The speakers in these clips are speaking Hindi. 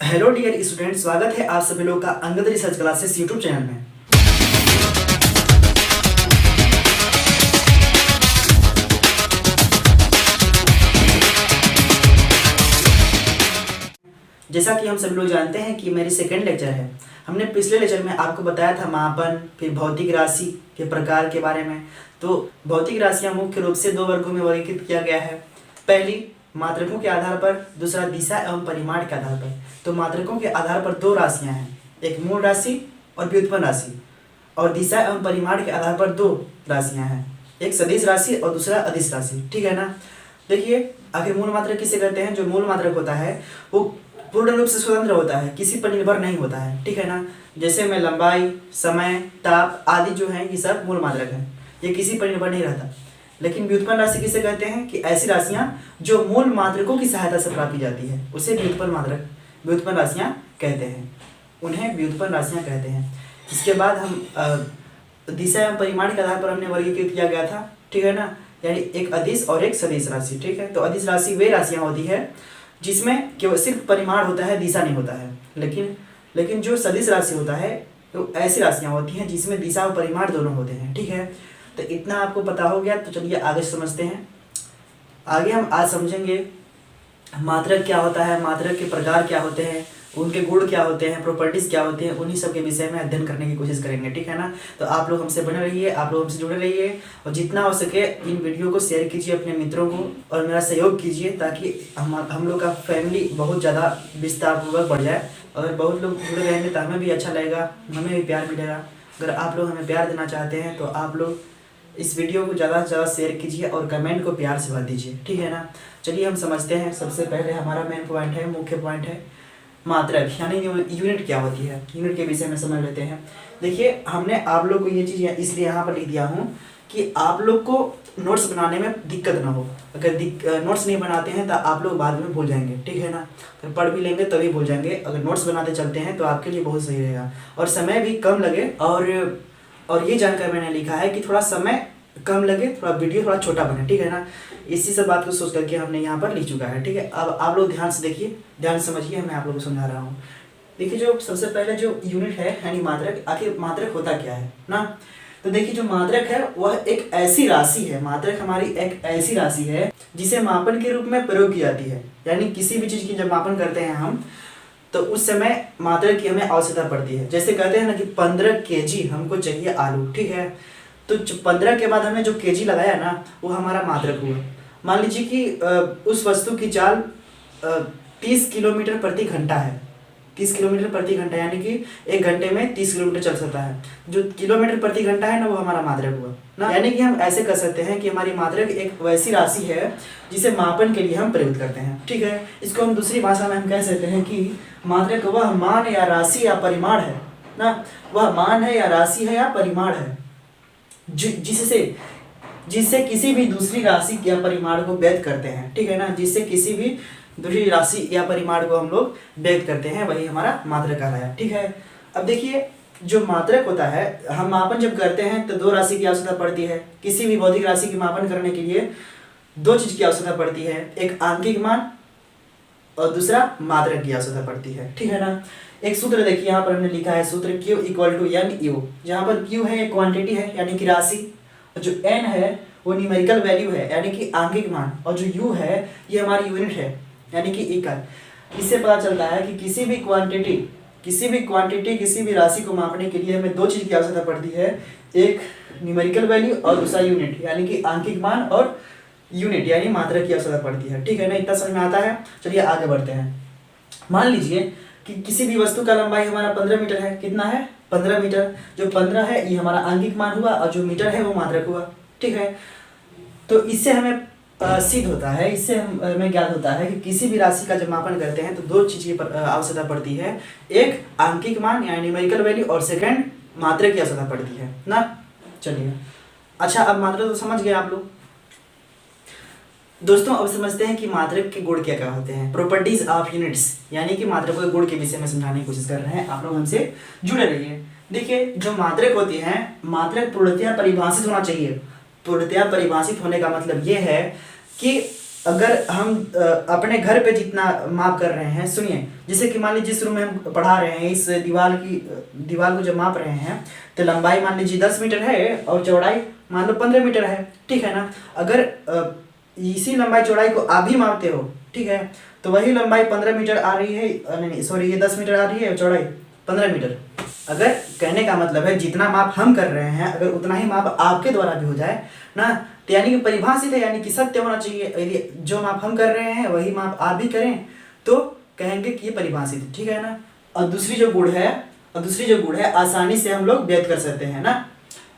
हेलो डियर स्टूडेंट, स्वागत है आप सभी लोग का Angad research classes YouTube channel में। जैसा कि हम सभी लोग जानते हैं कि मेरी सेकेंड लेक्चर है। हमने पिछले लेक्चर में आपको बताया था मापन, फिर भौतिक राशि के प्रकार के बारे में। तो भौतिक राशियां मुख्य रूप से दो वर्गों में वर्गीकृत किया गया है। पहली मात्रकों के आधार पर, दूसरा दिशा एवं परिमाण के आधार पर। तो मात्रकों के आधार पर दो राशियां हैं, एक मूल राशि और व्युत्पन्न राशि, और दिशा एवं परिमाण के आधार पर दो राशियां हैं, एक सदिश राशि और दूसरा अदिश राशि। ठीक है ना। देखिए, आखिर मूल मात्रक किसे कहते हैं? जो मूल मात्रक होता है वो पूर्ण रूप से स्वतंत्र होता है, किसी पर निर्भर नहीं होता है। ठीक है ना। जैसे में लंबाई, समय, ताप आदि जो है ये सब मूल मात्रक है, ये किसी पर निर्भर नहीं रहता। लेकिन व्युत्पन्न राशि किसे कहते हैं? कि ऐसी राशियां जो मूल मात्रकों की सहायता से प्राप्त की जाती है उसे व्युत्पन्न राशियां कहते हैं, उन्हें व्युत्पन्न राशियां कहते हैं। इसके बाद हम दिशा एवं परिमाण के आधार पर हमने वर्गीकृत किया गया था। ठीक है ना। यानी एक अदिश और एक सदिश राशि। ठीक है। तो अदिश राशि वे राशियां होती है जिसमें केवल सिर्फ परिमाण होता है, दिशा नहीं होता है। लेकिन जो सदिश राशि होता है तो ऐसी राशियां होती हैं जिसमें दिशा और परिमाण दोनों होते हैं। ठीक है। तो इतना आपको पता हो गया, तो चलिए आगे समझते हैं। आगे हम आज समझेंगे मात्रक क्या होता है, मात्रक के प्रकार क्या होते हैं, उनके गुण क्या होते हैं, प्रॉपर्टीज क्या होते हैं, उन्हीं सब के विषय में अध्ययन करने की कोशिश करेंगे। ठीक है ना। तो आप लोग हमसे बने रहिए, आप लोग हमसे जुड़े रहिए, और जितना हो सके इन वीडियो को शेयर कीजिए अपने मित्रों को और मेरा सहयोग कीजिए, ताकि हम लोग का फैमिली बहुत ज़्यादा विस्तारपूर्वक बढ़ जाए। और बहुत लोग जुड़े रहेंगे तो हमें भी अच्छा लगेगा, हमें भी प्यार मिलेगा। अगर आप लोग हमें प्यार देना चाहते हैं तो आप लोग इस वीडियो को ज़्यादा से ज़्यादा शेयर कीजिए और कमेंट को प्यार से भर दीजिए। ठीक है ना। चलिए हम समझते हैं। सबसे पहले हमारा मेन पॉइंट है, मुख्य पॉइंट है मात्रक, यानी यूनिट क्या होती है। यूनिट के विषय में समझ लेते हैं। देखिए, हमने आप लोग को ये चीज़ इसलिए यहाँ पर लिख दिया हूँ कि आप लोग को नोट्स बनाने में दिक्कत ना हो। अगर नोट्स नहीं बनाते हैं तो आप लोग बाद में भूल जाएंगे। ठीक है ना। अगर पढ़ भी लेंगे तभी भूल जाएंगे। अगर नोट्स बनाते चलते हैं तो आपके लिए बहुत सही रहेगा और समय भी कम लगे। और ये जानकर मैंने लिखा है कि थोड़ा समय कम लगे, थोड़ा वीडियो थोड़ा छोटा बने। ठीक है ना। इसी सब बात को सोच करके हमने यहाँ पर लिख चुका है। ठीक है। अब आप लोग ध्यान से देखिए, ध्यान से समझिए, मैं आप लोगों को समझा रहा हूँ। देखिए, जो सबसे पहले जो यूनिट है यानी मात्रक, आखिर मात्रक होता क्या है ना। तो देखिए, जो मात्रक है वह एक ऐसी राशि है, मात्रक हमारी एक ऐसी राशि है जिसे मापन के रूप में प्रयोग की जाती है। यानी किसी भी चीज़ की जब मापन करते हैं हम, तो उस समय मात्रक की हमें आवश्यकता पड़ती है। जैसे कहते हैं ना कि 15 kg हमको चाहिए आलू। ठीक है। तो 15 के बाद हमने जो kg लगाया ना, वो हमारा मात्रक हुआ। मान लीजिए कि उस वस्तु की चाल 30 किलोमीटर प्रति घंटा है। 30 किलोमीटर प्रति घंटा यानी कि 1 घंटे में 30 किलोमीटर चल सकता है। जो किलोमीटर प्रति घंटा है ना, वो हमारा मात्रक हुआ ना। यानी कि हम ऐसे कर सकते हैं कि हमारी मात्रक एक वैसी राशि है जिसे मापन के लिए हम प्रयुक्त करते हैं। ठीक है। इसको हम दूसरी भाषा में हम कह सकते हैं कि मात्रक वह मान या राशि या परिमाण है ना। वह मान है या राशि है या परिमाण है जिससे किसी भी दूसरी राशि या परिमाण को व्यक्त करते हैं। ठीक है ना। जिससे किसी भी दूसरी राशि या परिमाण को हम लोग व्यक्त करते हैं, वही हमारा मात्रक कहलाया। ठीक है। अब देखिए, जो मात्रक होता है, हम मापन जब करते हैं तो दो राशि की आवश्यकता पड़ती है। किसी भी भौतिक राशि की मापन करने के लिए दो चीज़ की आवश्यकता पड़ती है, एक आंकिक मान और दूसरा मात्रक की आवश्यकता पड़ती है। ठीक है ना। एक सूत्र देखिए, यहाँ पर हमने लिखा है सूत्र Q = NU। जहाँ पर Q है एक क्वांटिटी है यानी कि राशि, और जो N है वो न्यूमेरिकल वैल्यू है यानी कि आंकिक मान, और जो U है ये हमारी यूनिट है यानी कि इकाई। इससे पता चलता है कि किसी भी क्वांटिटी, किसी भी राशि को मापने के लिए हमें दो चीज़ की आवश्यकता पड़ती है, एक न्यूमेरिकल वैल्यू और दूसरा यूनिट यानी कि आंकिक मान और यूनिट यानी मात्रक की आवश्यकता पड़ती है। ठीक है ना। इतना समझ में आता है। चलिए आगे बढ़ते हैं। मान लीजिए कि किसी भी वस्तु का लंबाई हमारा 15 मीटर है। कितना है? 15 मीटर। जो 15 है ये हमारा आंगिक मान हुआ और जो मीटर है वो मात्रक हुआ। ठीक है। तो इससे हमें सिद्ध होता है, इससे हमें ज्ञात होता है कि किसी भी राशि का जब मापन करते हैं तो दो चीज़ की आवश्यकता पड़ती है, एक आंकिक मान यानी न्यूमेरिकल वैल्यू और सेकंड मात्रक की आवश्यकता पड़ती है ना। चलिए, अच्छा, अब मात्रक तो समझ गए आप लोग। दोस्तों, अब समझते हैं कि मात्रक के गुण क्या क्या होते हैं, प्रॉपर्टीज ऑफ यूनिट्स, यानी कि मात्रकों के गुण के विषय में समझाने की कोशिश कर रहे हैं। आप लोग हमसे जुड़े रहिए। देखिए, जो मात्रक होती हैं, मात्रक पूर्णतया परिभाषित होना चाहिए। पूर्णतया परिभाषित होने का मतलब ये है कि अगर हम अपने घर पे जितना माप कर रहे हैं, सुनिए, जैसे कि मान लीजिए जिस रूम में हम पढ़ा रहे हैं, इस दीवार को जब माप रहे हैं तो लंबाई मान लीजिए 10 मीटर है और चौड़ाई मान लो 15 मीटर है, ठीक है ना। अगर इसी लंबाई चौड़ाई को आप भी मापते हो, ठीक है, तो वही लंबाई 15 मीटर आ रही है, नहीं सॉरी, ये 10 मीटर आ रही है और चौड़ाई 15 मीटर। अगर कहने का मतलब है जितना माप हम कर रहे हैं अगर उतना ही माप आपके द्वारा भी हो जाए ना, तो यानी कि परिभाषित है, यानी कि सत्य होना चाहिए। यदि जो माप हम कर रहे हैं वही माप आप भी करें तो कहेंगे कि ये परिभाषित है, ठीक है ना। और दूसरी जो गुण है आसानी से हम लोग व्यक्त कर सकते हैं ना।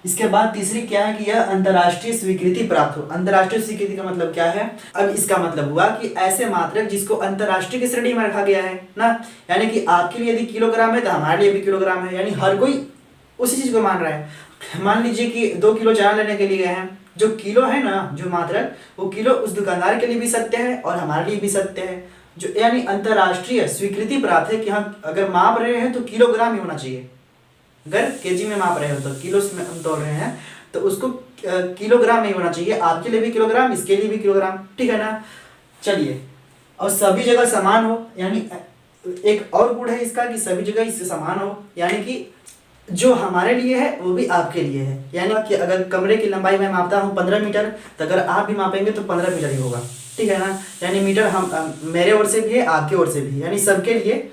इसके बाद तीसरी क्या है कि यह अंतर्राष्ट्रीय स्वीकृति प्राप्त हो। अंतर्राष्ट्रीय स्वीकृति का मतलब क्या है? अब इसका मतलब हुआ कि ऐसे मात्रक जिसको अंतर्राष्ट्रीय की श्रेणी में रखा गया है ना, यानी कि आपके लिए यदि किलोग्राम है तो हमारे लिए भी किलोग्राम है, यानी हर कोई उसी चीज को मान रहा है। मान लीजिए कि 2 किलो चना लेने के लिए गए हैं, जो किलो है ना, जो मात्रक, वो किलो उस दुकानदार के लिए भी सत्य है और हमारे लिए भी सत्य है, जो यानी अंतर्राष्ट्रीय स्वीकृति प्राप्त है कि हम अगर माप रहे हैं तो किलोग्राम ही होना चाहिए। अगर केजी में माप रहे हो तो किलो में हम तोल रहे हैं तो उसको किलोग्राम नहीं होना चाहिए। आपके लिए भी किलोग्राम, इसके लिए भी किलोग्राम, ठीक है ना। चलिए, और सभी जगह समान हो, यानी एक और गुण है इसका कि सभी जगह इससे समान हो, यानी कि जो हमारे लिए है वो भी आपके लिए है। यानी कि अगर कमरे की लंबाई मैं मापता हूँ 15 मीटर, तो अगर आप भी मापेंगे तो 15 मीटर ही होगा, ठीक है ना। यानी मीटर हम मेरे ओर से भी है, आपके ओर से भी, यानी सबके लिए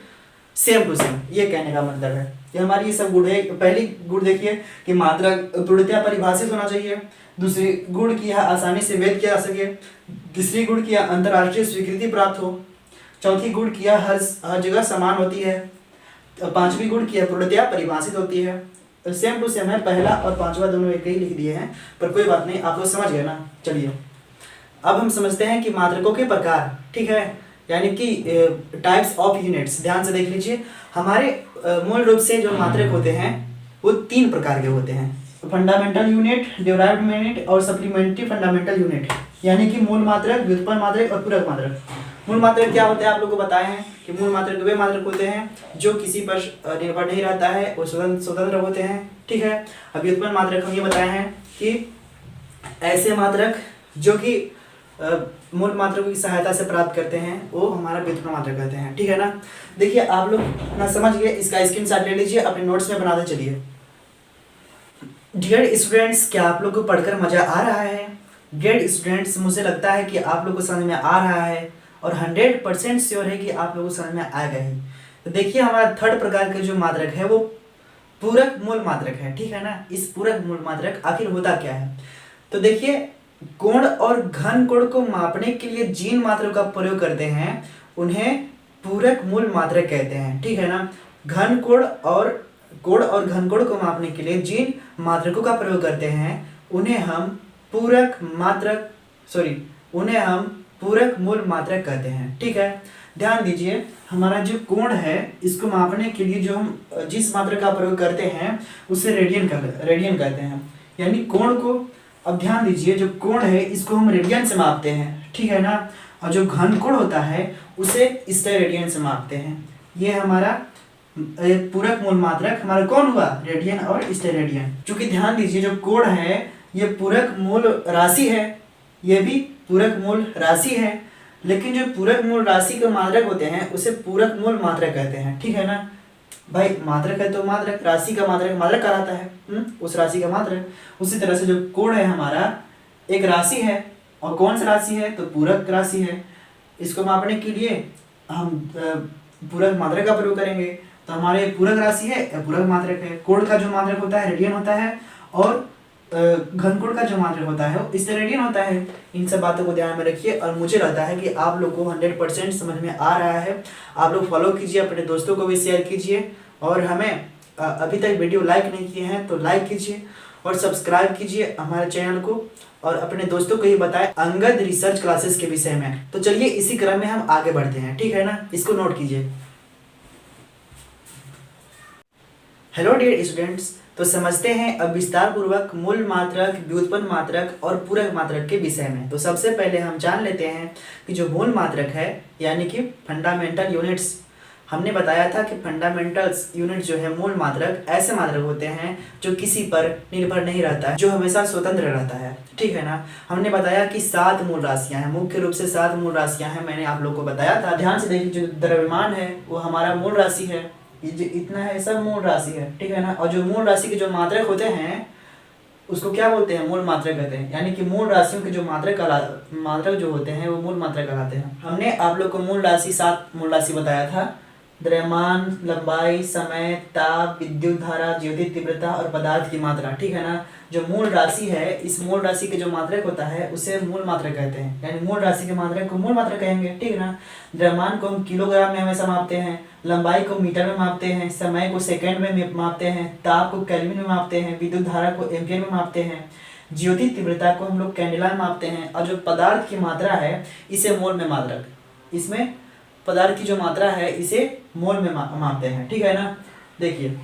सेम टू सेम, ये कहने का मतलब है। ये हमारी ये सब गुण है। पहली गुण देखिए कि मात्रा पूर्णतया परिभाषित होना चाहिए। दूसरी गुण की आसानी से व्यक्त किया जा सके। तीसरी गुण की अंतर्राष्ट्रीय स्वीकृति प्राप्त हो। चौथी गुण की हर जगह समान होती है। पांचवी गुण की पूर्णतया परिभाषित होती है। तो सेम टू सेम है, पहला और पांचवा दोनों एक ही लिख दिए हैं, पर कोई बात नहीं, आप लोग समझ गए ना। चलिए, अब हम समझते हैं कि मात्रकों के प्रकार, ठीक है, यानी कि टाइप्स ऑफ यूनिट्स। ध्यान से देख लीजिए, हमारे मूल रूप से जो मात्रक होते हैं वो 3 प्रकार के होते हैं, फंडामेंटल यूनिट, डिराइव्ड यूनिट और सप्लीमेंट्री फंडामेंटल यूनिट, यानी कि मूल मात्रक, व्युत्पन्न मात्रक और पूरक मात्रक। मूल मात्रक क्या होते हैं आप लोगों को बताए हैं कि मूल मात्रक वे मात्रक होते हैं जो किसी पर निर्भर नहीं रहता है, वो स्वतंत्र होते हैं, ठीक है। अब व्युत्पन्न मात्रक हम ये बताए हैं कि ऐसे मात्रक जो कि मूल मात्रकों की सहायता से प्राप्त करते हैं वो हमारा व्युत्पन्न मात्रक कहते हैं, ठीक है ना। देखिए, आप लोग ना समझ गए, इसका स्क्रीनशॉट ले लीजिए, अपने नोट्स में बनाते चलिए। डियर स्टूडेंट्स, क्या आप लोग को पढ़कर मजा आ रहा है? डियर स्टूडेंट्स, मुझे लगता है कि आप लोग को समझ में आ रहा है और 100% श्योर है कि आप लोगों को समझ में आएगा ही। तो देखिए, हमारा थर्ड प्रकार के जो मात्रक है वो पूरक मूल मात्रक है, ठीक है ना। इस पूरक मूल मात्रक आखिर होता क्या है? तो देखिए, कोण और घन कोण को मापने के लिए जिन मात्रों का प्रयोग करते हैं उन्हें पूरक मूल मात्रक कहते हैं, ठीक है ना। घन कोण और घन कोण को मापने के लिए जिन मात्रकों का प्रयोग करते हैं उन्हें हम पूरक मूल मात्रक कहते हैं, ठीक है। ध्यान दीजिए, हमारा जो कोण है इसको मापने के लिए जो हम जिस मात्रक का प्रयोग करते हैं उसे रेडियन कहते हैं, यानी कोण को। अब ध्यान दीजिए, जो कोण है इसको हम रेडियन से मापते हैं, ठीक है ना। और जो घन कोण होता है उसे स्टेरेडियन से मापते हैं। ये हमारा पूरक मूल मात्रक हमारा कौन हुआ? रेडियन और स्टेरेडियन। चूंकि ध्यान दीजिए, जो कोण है ये पूरक मूल राशि है, ये भी पूरक मूल राशि है, लेकिन जो पूरक मूल राशि के मात्रक होते हैं उसे पूरक मूल मात्रक कहते हैं, ठीक है ना। भाई मात्रक है तो मात्रक, राशि का मात्रक कहलाता है, उस राशि का मात्रक। उसी तरह से जो कोण है हमारा एक राशि है, और कौन सा राशि है? तो पूरक राशि है। इसको मापने के लिए हम पूरक मात्रक का प्रयोग करेंगे, तो हमारे पूरक राशि है, पूरक मात्रक है। कोण का जो मात्रक होता है रेडियन होता है, और घन कोण का जो मात्रक होता है वो स्टेरेडियन होता है। इन सब बातों को ध्यान में रखिए, और मुझे लगता है कि आप लोग को 100% समझ में आ रहा है। आप लोग फॉलो कीजिए, अपने दोस्तों को भी शेयर कीजिए, और हमें अभी तक वीडियो लाइक नहीं किए हैं तो लाइक कीजिए और सब्सक्राइब कीजिए हमारे चैनल को, और अपने दोस्तों को ही बताएं अंगद रिसर्च क्लासेस के विषय में। तो चलिए इसी क्रम में हम आगे बढ़ते हैं, ठीक है ना। इसको नोट कीजिए। हेलो डियर स्टूडेंट्स, तो समझते हैं अब विस्तार पूर्वक मूल मात्रक, व्युत्पन्न मात्रक और पूरक मात्रक के विषय में। तो सबसे पहले हम जान लेते हैं कि जो मूल मात्रक है यानी कि फंडामेंटल यूनिट्स, हमने बताया था कि फंडामेंटल्स यूनिट जो है मूल मात्रक ऐसे मात्रक होते हैं जो किसी पर निर्भर नहीं रहता है, जो हमेशा स्वतंत्र रहता है, ठीक है ना। हमने बताया कि 7 मूल राशियां हैं, मुख्य रूप से 7 मूल राशियां हैं, मैंने आप लोग को बताया था। ध्यान से देखिए, जो द्रव्यमान है वो हमारा मूल राशि है, ये जो इतना है सब मूल राशि है, ठीक है ना। और जो मूल राशि के जो मात्रक होते हैं उसको क्या बोलते हैं, मूल मात्रक कहते हैं। यानी कि मूल राशियों के जो मात्रक जो होते हैं वो मूल मात्रक कहलाते हैं। हमने आप लोग को मूल राशि 7 मूल राशि बताया था, द्रव्यमान, लंबाई, समय, ताप, विद्युत धारा, ज्योतिष तीव्रता और पदार्थ की मात्रा, ठीक है ना। जो मूल राशि है, इस मूल राशि के जो मात्रक होता है उसे मूल मात्रक कहते हैं, यानी मूल राशि के मात्रक को मूल मात्रक कहेंगे, ठीक है ना। द्रव्यमान को हम किलोग्राम में हमेशा मापते हैं, लंबाई को मीटर में मापते हैं, समय को सेकंड में मापते हैं, ताप को केल्विन में मापते हैं, विद्युत धारा को एम्पियर में मापते हैं, ज्योतिष तीव्रता को हम लोग कैंडेला में मापते हैं, और जो पदार्थ की मात्रा है इसे मोल में मात्रक, इसमें पदार्थ की जो मात्रा है इसे मोल में मापते हैं, ठीक है ना। देखिए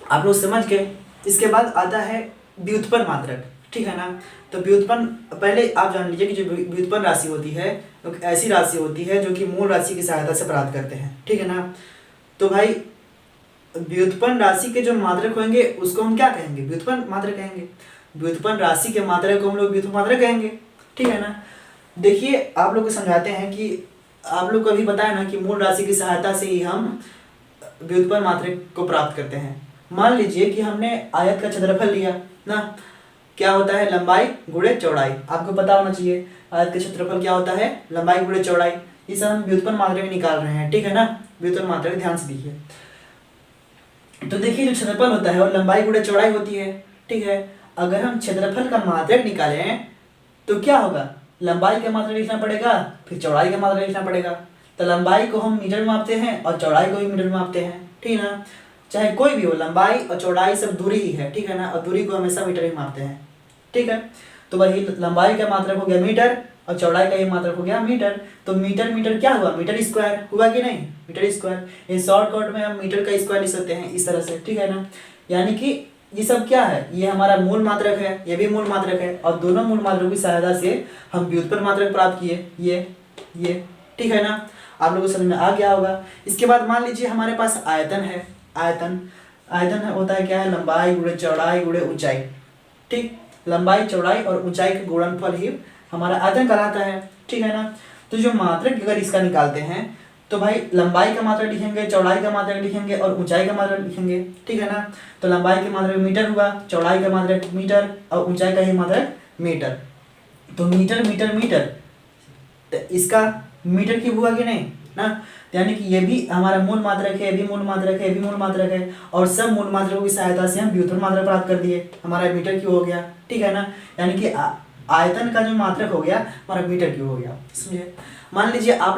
आप लोग समझ गए। इसके बाद आता है व्युत्पन्न मात्रक, ठीक है ना। तो व्युत्पन्न, पहले आप जान लीजिए कि जो व्युत्पन्न राशि होती है तो ऐसी राशि होती है जो कि मूल राशि की सहायता से प्राप्त करते हैं, ठीक है ना। तो भाई व्युत्पन्न राशि के जो मात्रक होंगे उसको हम क्या कहेंगे, व्युत्पन्न मात्रक कहेंगे। व्युत्पन्न राशि के मात्रक को हम लोग व्युत्पन्न मात्रक कहेंगे, ठीक है ना। देखिए आप लोग को समझाते हैं कि आप लोग को अभी बताया ना कि मूल राशि की सहायता से ही हम व्युत्पन्न मात्रक को प्राप्त करते हैं। मान लीजिए कि हमने आयत का क्षेत्रफल लिया ना, क्या होता है, लंबाई गुणे चौड़ाई। आपको पता होना चाहिए आयत का क्षेत्रफल क्या होता है, लंबाई गुणे चौड़ाई। इसे हम व्युत्पन्न मात्रक में निकाल रहे हैं, ठीक है ना। व्युत्पन्न मात्रक ध्यान से देखिए। तो देखिए जो क्षेत्रफल होता है वो लंबाई गुणे चौड़ाई होती है, ठीक है। अगर हम क्षेत्रफल का मात्रक निकालें तो क्या होगा, लंबाई का मात्रक लिखना पड़ेगा, फिर चौड़ाई का मात्रक लिखना पड़ेगा। तो लंबाई को हम मीटर में मापते हैं और चौड़ाई को भी मीटर में मापते हैं, ठीक है ना। चाहे कोई भी हो, लंबाई और चौड़ाई सब दूरी ही है, ठीक है ना, और दूरी को हमेशा मीटर में मापते हैं, ठीक है। तो वही लंबाई का मात्रक हो गया मीटर और चौड़ाई का ही मात्रक हो गया मीटर। तो मीटर मीटर क्या हुआ, मीटर स्क्वायर हुआ कि नहीं, मीटर स्क्वायर। इस शॉर्टकट में हम मीटर का स्क्वायर लिख सकते हैं इस तरह से, ठीक है ना। यानी कि ये सब क्या है, ये हमारा मूल मात्रक है, ये भी मूल मात्रक है, और दोनों मूल मात्रकों की सहायता से हम व्युत्पन्न मात्रक प्राप्त किए, ये ठीक है ना। आप लोगों को समझ में आ गया होगा। इसके बाद मान लीजिए हमारे पास आयतन है, आयतन होता है क्या है, लंबाई गुणे चौड़ाई गुणे ऊंचाई, ठीक। लंबाई, चौड़ाई और ऊंचाई का गुणनफल ही हमारा आयतन कहलाता है, ठीक है ना। तो जो मात्रक अगर इसका निकालते हैं तो भाई लंबाई का मात्रक लिखेंगे, चौड़ाई का मात्रक लिखेंगे और ऊंचाई का मात्रक लिखेंगे, ठीक है ना। तो लंबाई के मात्रक मीटर हुआ, चौड़ाई का मात्रक मीटर और ऊंचाई का ही मात्रक मीटर। तो मीटर मीटर मीटर, तो इसका मीटर क्यूब हुआ कि नहीं ना। यानी कि ये भी हमारा मूल मात्रक है, ये भी मूल मात्रक है, ये भी मूल मात्रक है, और सब मूल मात्रकों की सहायता से हम व्युत्पन्न मात्रक प्राप्त कर दिए, हमारा मीटर क्यूब हो गया, ठीक है ना। यानी कि आयतन का जो मात्रक हो गया हमारा मीटर क्यूब हो गया, समझे। मान लीजिए आप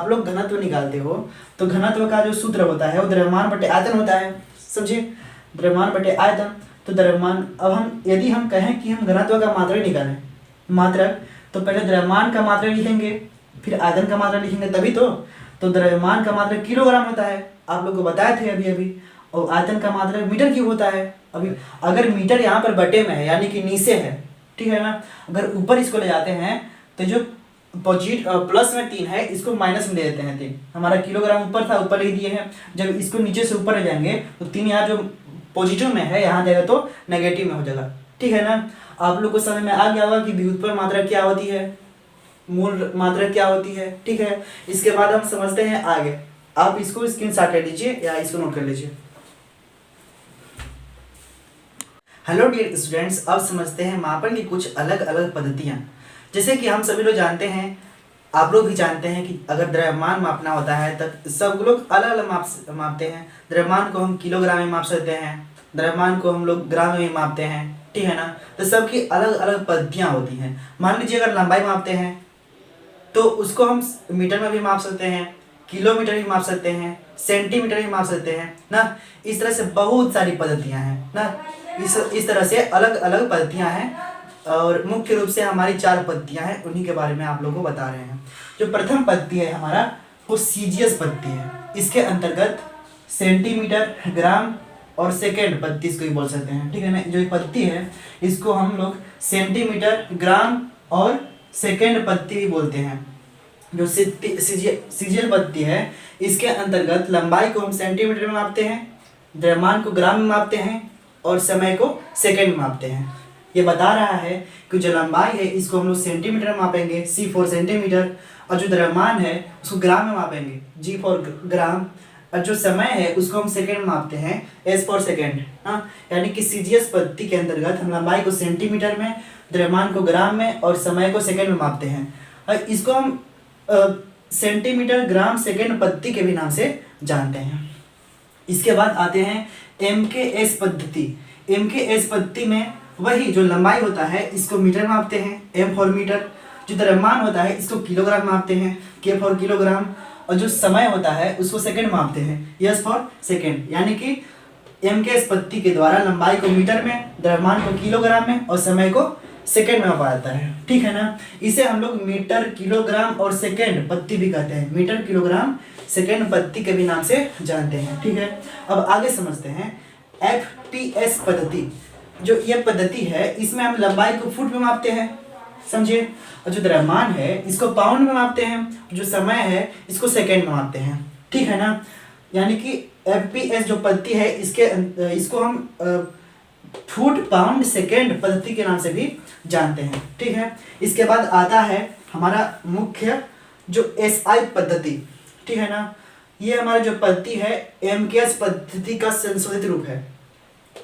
लोग घनत्व निकालते हो, तो घनत्व का जो सूत्र होता है वो द्रव्यमान बटे आयतन होता है, समझे, द्रव्यमान बटे आयतन। तो द्रव्यमान, अब हम यदि हम कहें कि हम घनत्व का मात्रक निकालें, मात्रक, तो पहले द्रव्यमान का मात्रक लिखेंगे फिर आयतन का मात्रक लिखेंगे, तभी तो द्रव्यमान का मात्रक किलोग्राम होता है, आप लोग को बताए थे अभी, और आयतन का मात्रक मीटर क्यूब होता है। अभी अगर मीटर यहाँ पर बटे में है यानी कि नीचे है, ठीक है ना। अगर ऊपर इसको ले जाते हैं तो जो प्लस में 3 है इसको माइनस में दे देते हैं 3, हमारा किलोग्राम ऊपर था, ऊपर लिख दिए हैं। जब इसको नीचे से ऊपर ले जाएंगे तो 3 यहाँ जो पॉजिटिव में है यहाँ जाएगा तो नेगेटिव में हो जाएगा, ठीक है ना। आप लोग को समझ में आ गया होगा कि व्युत्पन्न मात्रक क्या होती है, मूल मात्रक क्या होती है, ठीक है। इसके बाद हम समझते हैं आगे। आप इसको स्क्रीनशॉट कर लीजिए या इसको नोट कर लीजिए। हेलो डियर स्टूडेंट्स, अब समझते हैं मापन की कुछ अलग अलग पद्धतियाँ। जैसे कि हम सभी लोग जानते हैं, आप लोग भी जानते हैं कि अगर द्रव्यमान मापना होता है तब सब लोग अलग अलग मापते हैं। द्रव्यमान को हम किलोग्राम में माप सकते हैं, द्रव्यमान को हम लोग ग्राम में मापते हैं, ठीक है ना। तो सबकी अलग अलग पद्धतियाँ होती हैं। मान लीजिए अगर लंबाई मापते हैं तो उसको हम मीटर में भी माप सकते हैं, किलोमीटर भी माप सकते हैं, सेंटीमीटर भी माप सकते हैं ना। इस तरह से बहुत सारी पद्धतियाँ हैं ना। इस तरह से अलग अलग पद्धतियाँ हैं, और मुख्य रूप से हमारी 4 पद्धतियाँ हैं, उन्हीं के बारे में आप लोगों को बता रहे हैं। जो प्रथम पद्धति है हमारा वो सीजीएस पद्धति है। इसके अंतर्गत सेंटीमीटर, ग्राम और सेकेंड पद्धति इसको भी बोल सकते हैं, ठीक है ना। जो पद्धति है इसको हम लोग सेंटीमीटर, ग्राम और सेकेंड पद्धति भी बोलते हैं, जो सीजीएल पद्धति है इसके अंतर्गत लंबाई को हम सेंटीमीटर में मापते हैं, द्रव्यमान को ग्राम में मापते हैं और समय को सेकंड में मापते हैं। ये बता रहा है कि जो लंबाई है इसको हम लोग सेंटीमीटर में मापेंगे, C फॉर सेंटीमीटर, और जो द्रव्यमान है उसको ग्राम में मापेंगे, G फॉर ग्राम, और जो समय है उसको हम सेकंड में मापते हैं, S फॉर सेकंड। हाँ, यानी कि सीजीएस पद्धति के अंतर्गत हम लंबाई को सेंटीमीटर में, द्रव्यमान को ग्राम में और समय को सेकंड में मापते हैं। और इसको हम सेंटीमीटर ग्राम सेकंड पद्धति के भी नाम से जानते हैं। इसके बाद आते हैं MKS पद्धति। MKS पद्धति में वही जो लंबाई होता है इसको मीटर में मापते हैं, M फॉर मीटर, जो द्रव्यमान होता है इसको किलोग्राम में मापते हैं, K फॉर किलोग्राम, और जो समय होता है उसको सेकंड में मापते हैं, S फॉर सेकंड। यानी कि MKS पद्धति के द्वारा लंबाई को मीटर में, द्रव्यमान को किलोग्राम में और समय को सेकंड में मापा जाता है। ठीक है ना। इसे हम लोग मीटर, किलोग्राम और सेकंड पद्धति भी कहते हैं, मीटर, किलोग्राम, सेकंड पद्धति के भी नाम से जानते हैं। ठीक है। अब आगे समझते हैं FPS पद्धति। जो यह पद्धति है इसमें हम लंबाई को फुट में मापते हैं, समझिए, और जो द्रव्यमान है इसको पाउंड में मापते हैं, जो समय है इसको सेकंड में मापते हैं। ठीक है ना। यानी कि FPS जो पद्धति है इसको हम फुट, पाउंड, सेकंड पद्धति के नाम से भी जानते हैं। ठीक है। इसके बाद आता है हमारा मुख्य जो SI पद्धति। ठीक है ना। ये हमारा जो पद्धति है MKS पद्धति का संशोधित रूप है।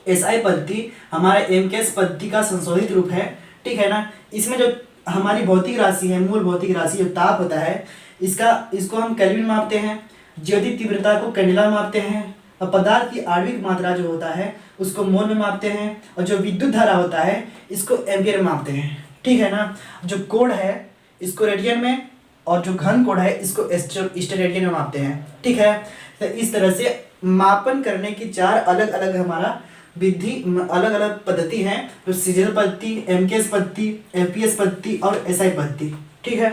SI पद्धति हमारे MKS पद्धति का संशोधित रूप है। ठीक है ना। इसमें जो हमारी भौतिक राशि है, मूल भौतिक राशि जो ताप होता है इसको हम केल्विन मापते हैं, ज्योति तीव्रता को कैंडेला मापते हैं, और पदार्थ की आणविक मात्रा जो होता है उसको मोल में मापते हैं, और जो विद्युत धारा होता है इसको एम्पियर में मापते हैं। ठीक है ना। जो कोण है इसको रेडियन में, और जो घन कोण है इसको स्टेरेडियन में मापते हैं। ठीक है। तो इस तरह से मापन करने की 4 अलग अलग हमारा विधि, अलग अलग पद्धति हैं, जो सीजीएल पद्धति, MKS पद्धति, FPS पद्धति और SI पद्धति। ठीक है।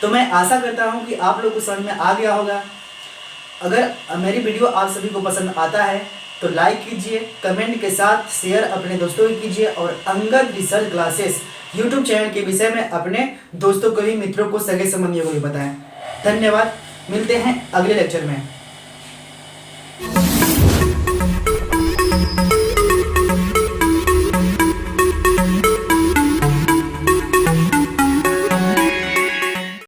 तो मैं आशा करता हूँ कि आप लोग को समझ में आ गया होगा। अगर मेरी वीडियो आप सभी को पसंद आता है तो लाइक कीजिए, कमेंट के साथ शेयर अपने दोस्तों को कीजिए, और Angad research classes YouTube channel के विषय में अपने दोस्तों को भी, मित्रों को, सगे संबंधियों को भी बताएं। धन्यवाद। मिलते हैं अगले लेक्चर में।